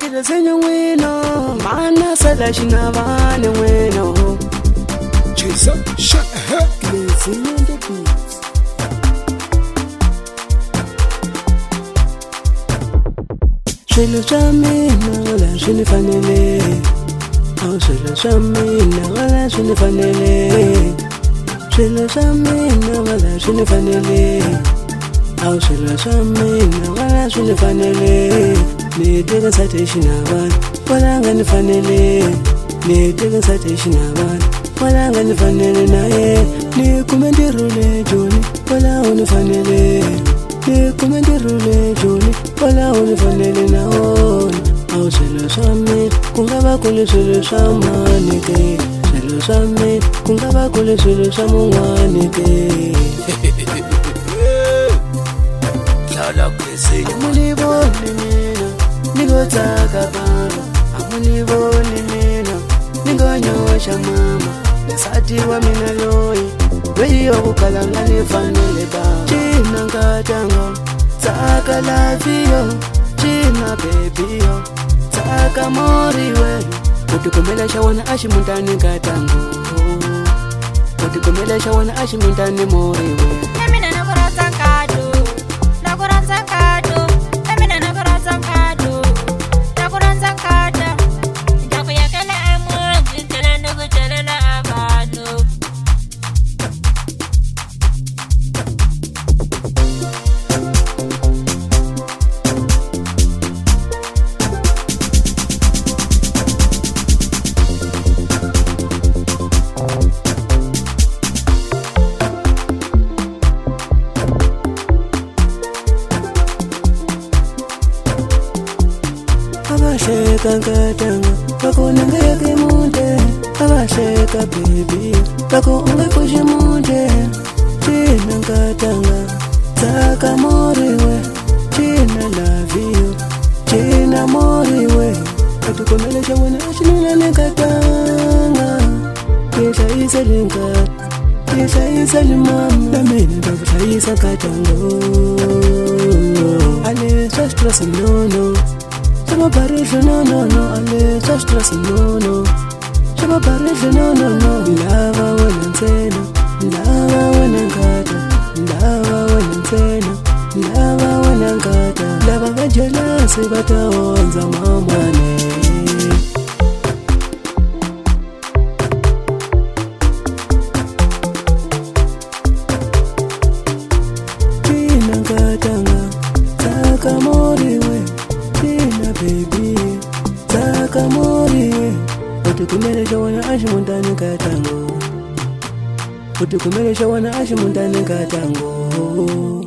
tira senyo wino mana sala shinavane wino Jesus, shut up. Blazing on the beats. Swilo swa mina wala swi ni fanele, swilo swa mina wala swi ni fanele, swilo swa mina wala swi ni fanele, swilo swa mina wala swi ni fanele. Ni teka nsati xinavana wala nga ni fanele, ni teka nsati xinavana wala nga ni fanele naye. Ni kume ntirhule Joni wala u ni fanele, ni kume ntirhule Joni wala u ni fanele na wona. Swilo swa mina ku nga va ku ri swilo swa mani ke, swilo swa mina ku nga va ku ri swilo swa mun'wani ke. Hlala kulesenyo Amulivoni mina ningotsaka baba, amulivoni mina ningonyosha mama. Nsati wa mina loyi wokukalanga ni fanele baba. China nkatanga tsaka laviyo, china bebiyo tsaka moriwe. Utikumela xa wena a ximutani nkatango, utikumela xa wena a ximutani moriwe. Abasheka nkatanga bako nangeke munde, abasheka baby bako ungefushi munde. China nkatanga tsaka moriwe, china laviyo, china moriwe. Atukomele xa wena a xinuna ni nkatanga, tihlayisa le nkata, tihlayisa le mama. Na mina ta ku hlayisa nkatango, ale swa stress no. Shaba barisha no, ale swa stress no. Shaba barisha no. Lava wena ntsena, lava wena nkata, lava wena ntsena, lava wena nkata. Lava va jealous va ta ondza mamane. China nkatanga tsaka moriwe, china baby tsaka moriwe. Utikumele xa wena a ximutani nkatango, utikumele xa wena a ximutani nkatango.